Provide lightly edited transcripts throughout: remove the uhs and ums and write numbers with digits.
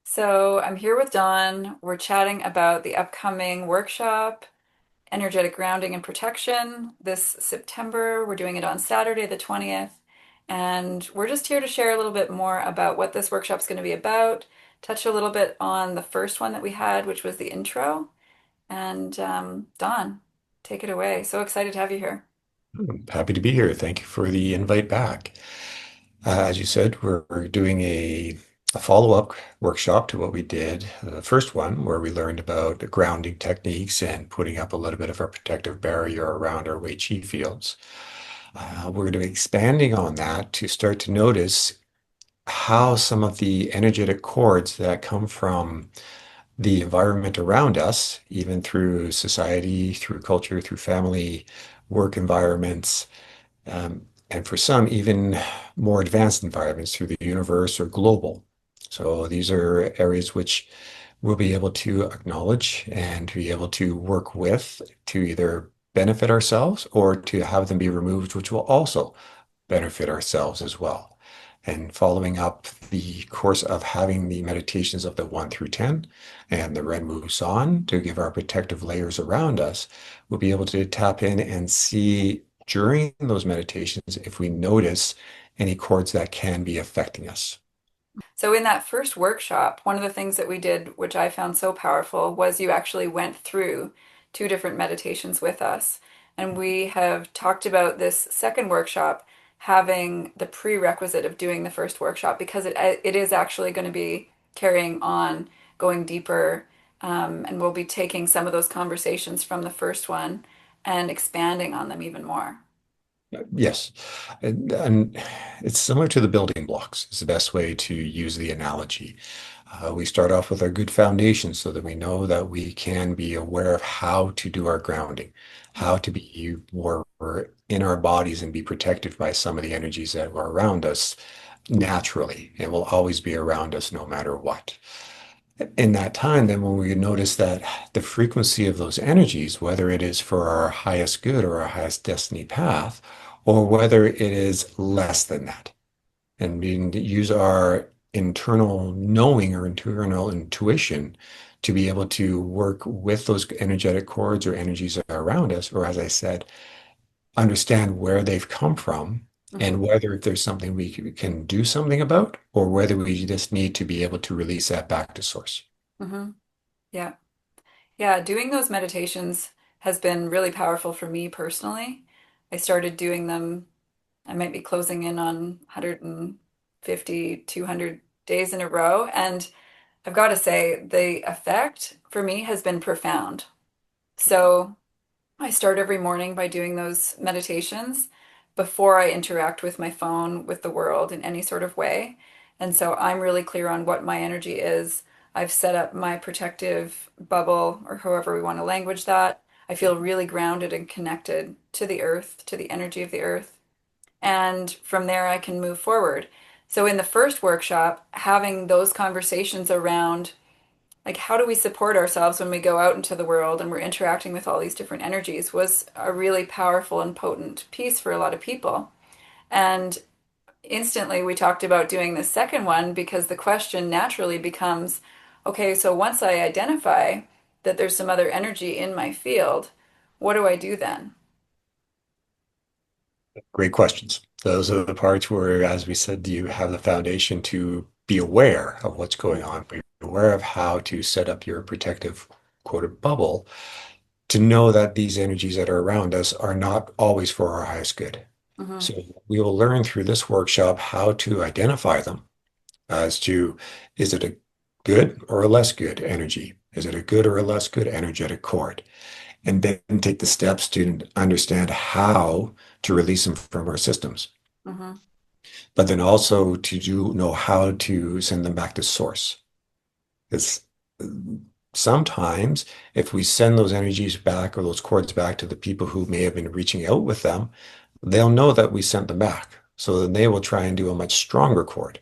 So I'm here with Don. We're chatting about the upcoming workshop, Energetic Grounding and Protection, this September. We're doing it on Saturday, the 20th. And we're just here to share a little bit more about what this workshop's going to be about, touch a little bit on the first one that we had, which was the intro. And Don, take it away. So excited to have you here. I'm happy to be here. Thank you for the invite back. As you said, we're doing a follow-up workshop to what we did, the first one, where we learned about the grounding techniques and putting up a little bit of a protective barrier around our Wei Chi fields. We're going to be expanding on that to start to notice how some of the energetic cords that come from the environment around us, even through society, through culture, through family, work environments, and for some, even more advanced environments through the universe or global. So these are areas which we'll be able to acknowledge and to be able to work with to either benefit ourselves or to have them be removed, which will also benefit ourselves as well. And following up the course of having the meditations of the 1 through 10 and the Ren Wusan to give our protective layers around us, we'll be able to tap in and see during those meditations if we notice any chords that can be affecting us. So, in that first workshop, one of the things that we did, which I found so powerful, was you actually went through two different meditations with us. And we have talked about this second workshop having the prerequisite of doing the first workshop because it is actually going to be carrying on, going deeper, and we'll be taking some of those conversations from the first one and expanding on them even more. Yes. And it's similar to the building blocks, is the best way to use the analogy. We start off with our good foundation so that we know that we can be aware of how to do our grounding, how to be more in our bodies and be protected by some of the energies that are around us naturally and will always be around us no matter what. In that time, then when we notice that the frequency of those energies, whether it is for our highest good or our highest destiny path, or whether it is less than that, and we need to use our internal knowing or internal intuition to be able to work with those energetic cords or energies that are around us, or as I said, understand where they've come from Hmm. and whether there's something we can do something about, or whether we just need to be able to release that back to source. Hmm. Yeah. Yeah, doing those meditations has been really powerful for me personally. I started doing them, I might be closing in on 150, 200 days in a row. And I've got to say, the effect for me has been profound. So I start every morning by doing those meditations before I interact with my phone, with the world in any sort of way. And so I'm really clear on what my energy is. I've set up my protective bubble, or however we want to language that. I feel really grounded and connected to the earth, to the energy of the earth. And from there, I can move forward. So in the first workshop, having those conversations around like how do we support ourselves when we go out into the world and we're interacting with all these different energies was a really powerful and potent piece for a lot of people. And instantly we talked about doing the second one because the question naturally becomes, okay, so once I identify that there's some other energy in my field, what do I do then? Great questions. Those are the parts where, as we said, you have the foundation to be aware of what's going on, be aware of how to set up your protective quoted bubble to know that these energies that are around us are not always for our highest good. Hmm. So we will learn through this workshop how to identify them as to is it a good or a less good energy? Is it a good or a less good energetic cord? And then take the steps to understand how to release them from our systems, Hmm. but then also to do know how to send them back to source. Because sometimes if we send those energies back or those cords back to the people who may have been reaching out with them, they'll know that we sent them back. So then they will try and do a much stronger cord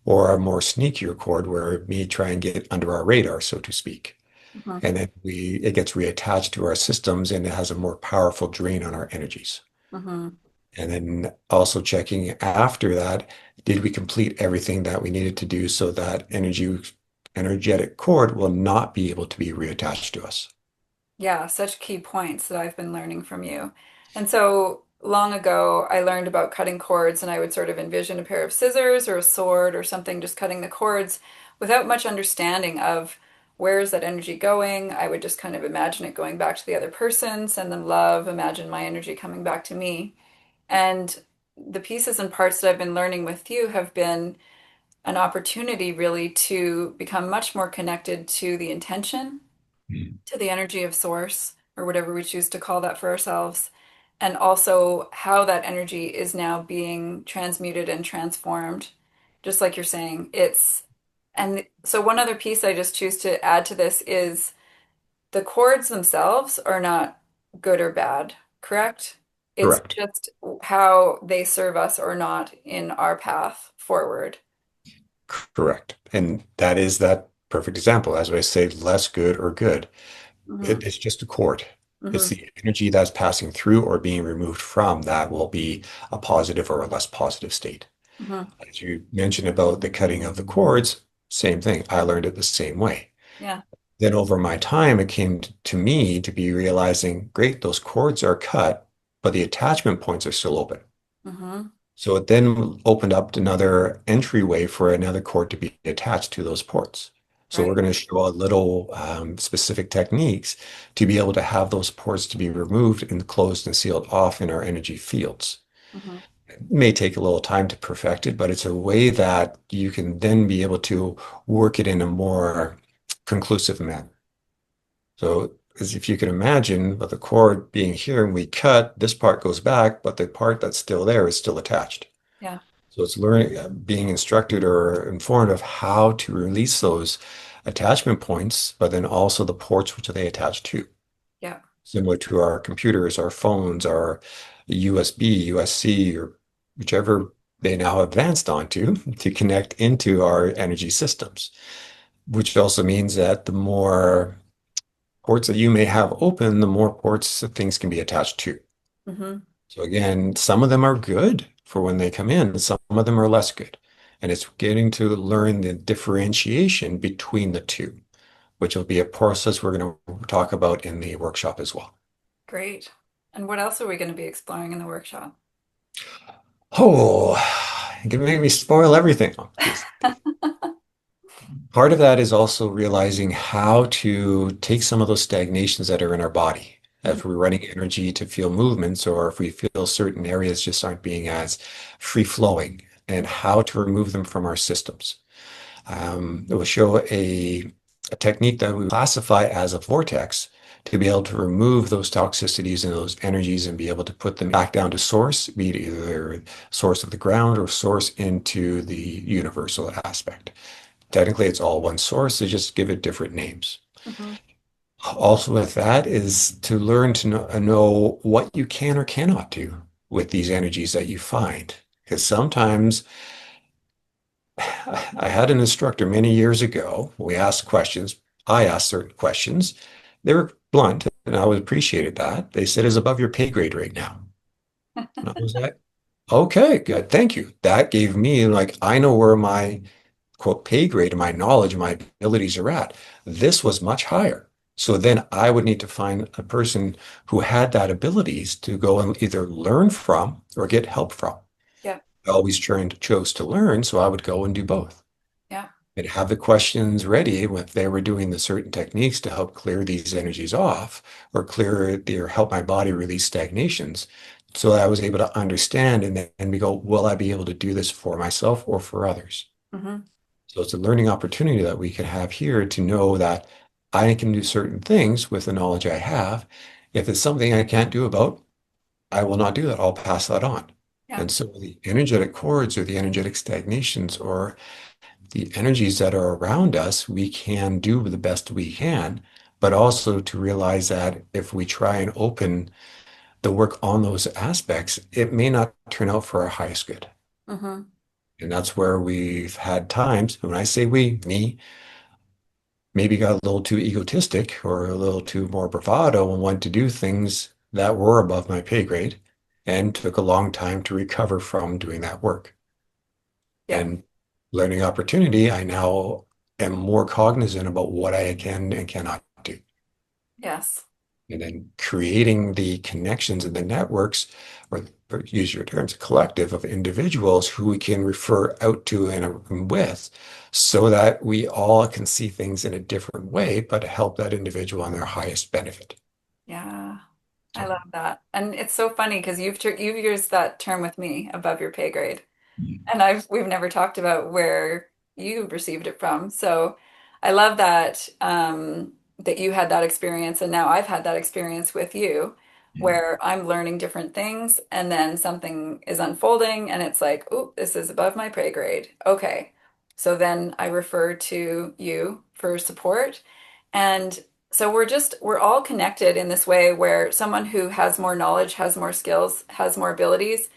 or a more sneakier cord where it may try and get under our radar, so to speak. Hmm. And then it gets reattached to our systems and it has a more powerful drain on our energies. Hmm. And then also checking after that, did we complete everything that we needed to do so that energy energetic cord will not be able to be reattached to us. Yeah, such key points that I've been learning from you. And so long ago, I learned about cutting cords, and I would sort of envision a pair of scissors or a sword or something just cutting the cords without much understanding of where is that energy going. I would just kind of imagine it going back to the other person, send them love, imagine my energy coming back to me. And the pieces and parts that I've been learning with you have been an opportunity really to become much more connected to the intention, Mm. to the energy of source, or whatever we choose to call that for ourselves, and also how that energy is now being transmuted and transformed. Just like you're saying, and so one other piece I just choose to add to this is the chords themselves are not good or bad, correct? It's Correct. just how they serve us or not in our path forward. Correct. And that is that perfect example. As I say, less good or good. Hmm. It's just a cord. It's Hmm. the energy that's passing through or being removed from that will be a positive or a less positive state. Hmm. As you mentioned about the cutting of the cords, same thing. I learned it the same way. Yeah. Then over my time, it came to me to be realizing, great, those cords are cut, but the attachment points are still open. Hmm. So it then opened up another entryway for another cord to be attached to those ports. So we're Right. going to show a little specific techniques to be able to have those ports to be removed and closed and sealed off in our energy fields. Hmm. It may take a little time to perfect it, but it's a way that you can then be able to work it in a more conclusive manner. So as if you can imagine, with the cord being here and we cut, this part goes back, but the part that's still there is still attached. Yeah. So it's learning, being instructed or informed of how to release those attachment points, but then also the ports which they attach to, Yeah. similar to our computers, our phones, our USB, USC, or whichever they now advanced onto to connect into our energy systems, which also means that the more ports that you may have open, the more ports that things can be attached to. Hmm. So again, some of them are good for when they come in, some of them are less good. And it's getting to learn the differentiation between the two, which will be a process we're going to talk about in the workshop as well. Great. And what else are we going to be exploring in the workshop? Oh, you can make me spoil everything. Just part of that is also realizing how to take some of those stagnations that are in our body. If we're running energy to feel movements, or if we feel certain areas just aren't being as free flowing, and how to remove them from our systems. It will show a technique that we classify as a vortex to be able to remove those toxicities and those energies and be able to put them back down to source, be it either source of the ground or source into the universal aspect. Technically, it's all one source, they just give it different names. Hmm. Also, with that is to learn to know what you can or cannot do with these energies that you find. Because sometimes I had an instructor many years ago. We asked questions. I asked certain questions. They were blunt, and I appreciated that. They said, "Is above your pay grade right now." And I was like, "Okay, good, thank you." That gave me like I know where my quote pay grade and my knowledge and my abilities are at. This was much higher. So then I would need to find a person who had that abilities to go and either learn from or get help from. Yeah. I always chose to learn, so I would go and do both. Yeah. And have the questions ready if they were doing the certain techniques to help clear these energies off or clear or help my body release stagnations. So that I was able to understand and then we go, will I be able to do this for myself or for others? Hmm. So it's a learning opportunity that we can have here to know that I can do certain things with the knowledge I have. If it's something I can't do about, I will not do that. I'll pass that on. Yeah. And so the energetic cords or the energetic stagnations or the energies that are around us, we can do the best we can, but also to realize that if we try and open the work on those aspects, it may not turn out for our highest good. Hmm. And that's where we've had times, when I say we, me, maybe got a little too egotistic or a little too more bravado and wanted to do things that were above my pay grade and took a long time to recover from doing that work. Yeah. And learning opportunity, I now am more cognizant about what I can and cannot do. Yes. And then creating the connections and the networks, or use your terms, a collective of individuals who we can refer out to and with, so that we all can see things in a different way, but help that individual on their highest benefit. Yeah. I So, love that. And it's so funny because you've used that term with me, above your pay grade. And we've never talked about where you received it from. So I love that that you had that experience and now I've had that experience with you where I'm learning different things and then something is unfolding and it's like, oh, this is above my pay grade. Okay. So then I refer to you for support. And so we're all connected in this way where someone who has more knowledge, has more skills, has more abilities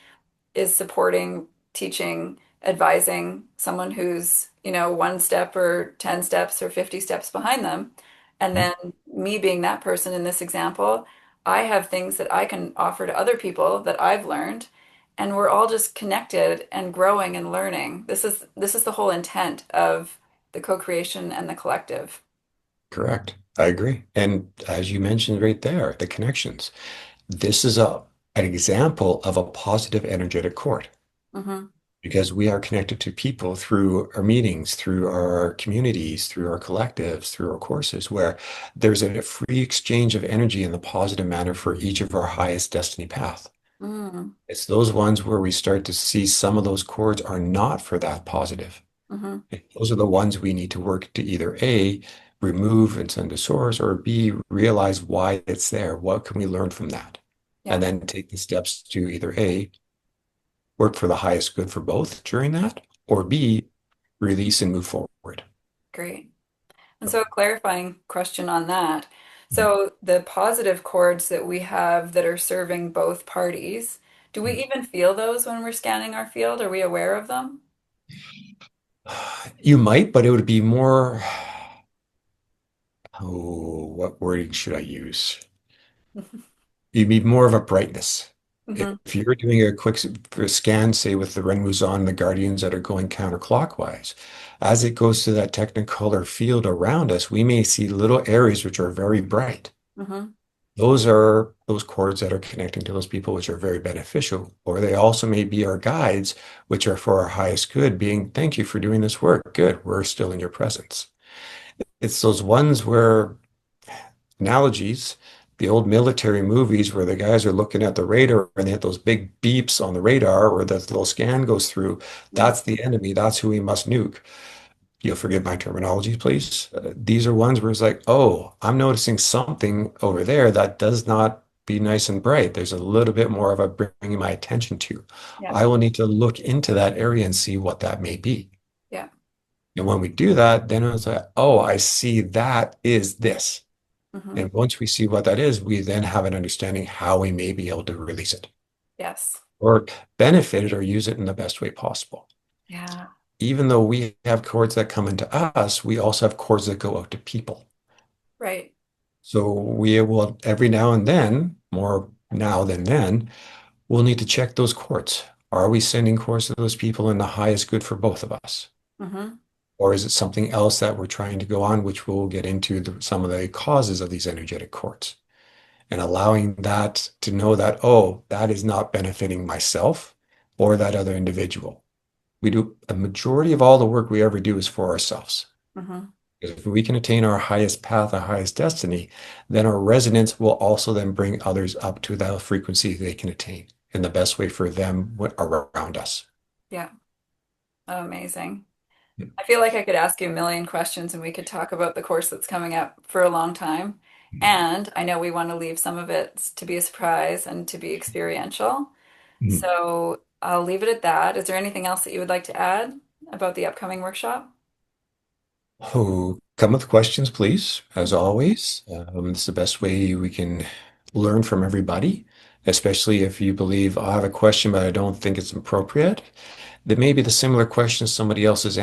is supporting, teaching, advising someone who's, one step or 10 steps or 50 steps behind them. And then me being that person in this example, I have things that I can offer to other people that I've learned. And we're all just connected and growing and learning. This is the whole intent of the co-creation and the collective. correct. I agree. And as you mentioned right there, the connections. This is an example of a positive energetic cord Hmm. because we are connected to people through our meetings, through our communities, through our collectives, through our courses, where there's a free exchange of energy in the positive manner for each of our highest destiny path. Mm. It's those ones where we start to see some of those cords are not for that positive. Hmm. Those are the ones we need to work to either A, remove and send to source, or B, realize why it's there. What can we learn from that? And Yeah, then take the steps to either A, work for the highest good for both during that, or B, release and move forward. great. And So, so a clarifying question on that. So the positive chords that we have that are serving both parties, do we even feel those when we're scanning our field? Are we aware of them? you might, but it would be more, oh, what wording should I use? You'd be more of a brightness. Hmm. If you're doing a quick scan, say with the Renwuzon and the Guardians that are going counterclockwise, as it goes to that technicolor field around us, we may see little areas which are very bright. Hmm. Those are those cords that are connecting to those people, which are very beneficial. Or they also may be our guides, which are for our highest good, being, thank you for doing this work. Good, we're still in your presence. It's those ones where analogies, the old military movies where the guys are looking at the radar and they have those big beeps on the radar where the little scan goes through. Mm. That's the enemy. That's who we must nuke. You'll forgive my terminology, please. These are ones where it's like, oh, I'm noticing something over there that does not be nice and bright. There's a little bit more of a bringing my attention to. Yeah, I will need to look into that area and see what that may be. yeah. And when we do that, then it's like, oh, I see that is this. Hmm. And once we see what that is, we then have an understanding how we may be able to release it Yes. or benefit it or use it in the best way possible. Yeah. Even though we have cords that come into us, we also have cords that go out to people. Right. So we will every now and then, more now than then, we'll need to check those cords. Are we sending cords to those people in the highest good for both of us? Hmm. Or is it something else that we're trying to go on, which we'll get into some of the causes of these energetic cords? And allowing that to know that, oh, that is not benefiting myself or that other individual. We do a majority of all the work we ever do is for ourselves. Hmm. Because if we can attain our highest path, our highest destiny, then our resonance will also then bring others up to that frequency they can attain in the best way for them around us. Yeah. Amazing. I feel like I could ask you a million questions and we could talk about the course that's coming up for a long time. And I know we want to leave some of it to be a surprise and to be experiential. Mhm. So I'll leave it at that. Is there anything else that you would like to add about the upcoming workshop? Oh, come with questions, please. As always, this is the best way we can learn from everybody, especially if you believe I have a question, but I don't think it's appropriate. That may be the similar question somebody else is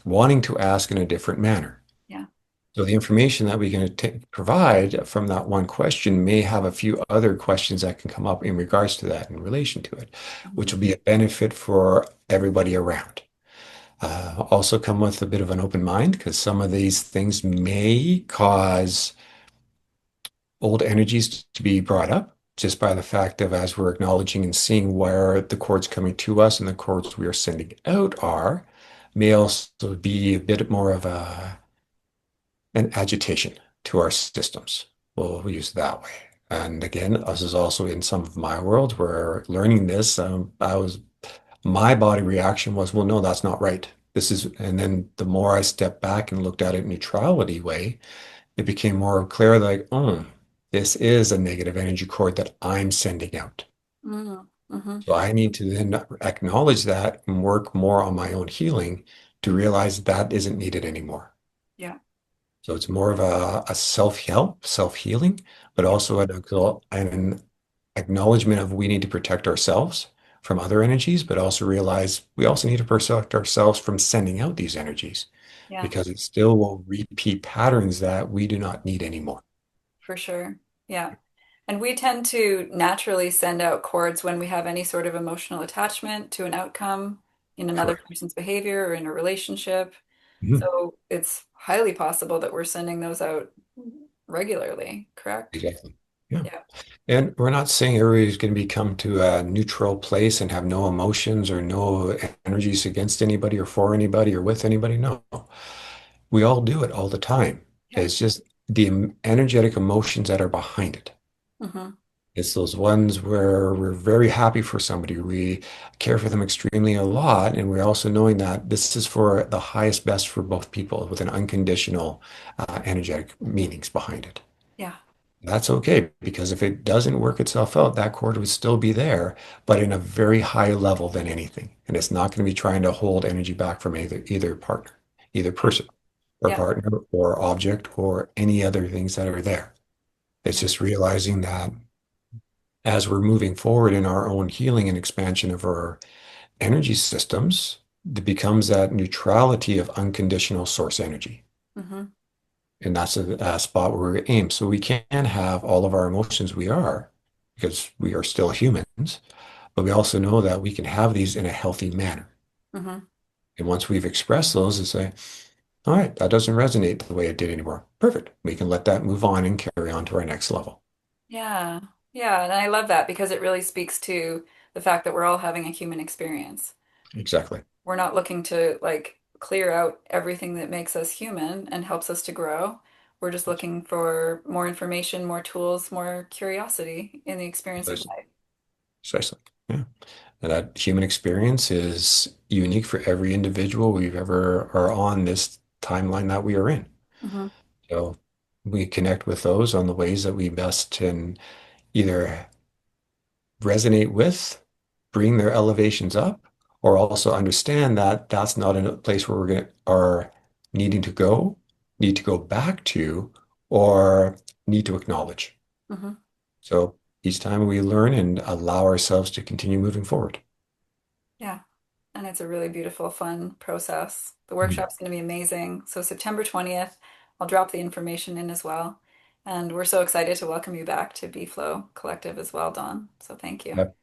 wanting to ask in a different manner. Yeah. So the information that we can provide from that one question may have a few other questions that can come up in regards to that in relation to it, which Mhm. will be a benefit for everybody around. Also come with a bit of an open mind because some of these things may cause old energies to be brought up just by the fact of as we're acknowledging and seeing where the cords coming to us and the cords we are sending out are, may also be a bit more of an agitation to our systems. We'll use it that way. And again, this is also in some of my worlds where learning this, my body reaction was, well, no, that's not right. This is, and then the more I stepped back and looked at it in neutrality way, it became more clear like, oh, this is a negative energy cord that I'm sending out. Mm, hmm. So I need to then acknowledge that and work more on my own healing to realize that isn't needed anymore. Yeah, So it's more of a self-help, self-healing, but yeah, also an acknowledgement of we need to protect ourselves from other energies, but also realize we also need to protect ourselves from sending out these energies yeah, because it still will repeat patterns that we do not need anymore. for sure. Yeah. And we tend to naturally send out cords when we have any sort of emotional attachment to an outcome in another Correct. person's behavior or in a relationship. Mhm. So it's highly possible that we're sending those out regularly, correct? Exactly. Yeah. Yeah. And we're not saying everybody's going to become to a neutral place and have no emotions or no energies against anybody or for anybody or with anybody. No. We all do it all the time. Yeah. It's just the energetic emotions that are behind it. Hmm. It's those ones where we're very happy for somebody. We care for them extremely a lot. And we're also knowing that this is for the highest best for both people with an unconditional energetic meanings behind it. Yeah. That's okay because if it doesn't work itself out, that cord would still be there, but in a very high level than anything. And it's not going to be trying to hold energy back from either partner, either Yeah. person or Yeah. partner or object or any other things that are there. It's Yeah. just realizing that as we're moving forward in our own healing and expansion of our energy systems, it becomes that neutrality of unconditional source energy. Hmm. And that's a spot where we aim. So we can have all of our emotions we are, because we are still humans, but we also know that we can have these in a healthy manner. Hmm. And once we've expressed those and say, all right, that doesn't resonate the way it did anymore. Perfect. We can let that move on and carry on to our next level. Yeah. Yeah. And I love that because it really speaks to the fact that we're all having a human experience. Exactly. We're not looking to like clear out everything that makes us human and helps us to grow. We're just looking for more information, more tools, more curiosity in the experience of Precisely. life. Precisely. Yeah. And that human experience is unique for every individual we've ever are on this timeline that we are in. Hmm. So we connect with those on the ways that we best can either resonate with, bring their elevations up, or also understand that that's not a place where we're going to are needing to go, need to go back to, or need to acknowledge. Hmm. So each time we learn and allow ourselves to continue moving forward. Yeah. And it's a really beautiful, fun process. The Mhm. workshop's going to be amazing. So September 20th, I'll drop the information in as well. And we're so excited to welcome you back to BeFLOW Collective as well, Don. So thank you. Yep.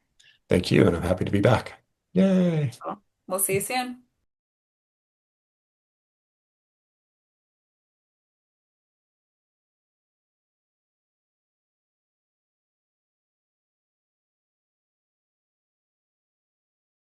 Thank you, and I'm happy to be back. Yay. Well, we'll see you soon.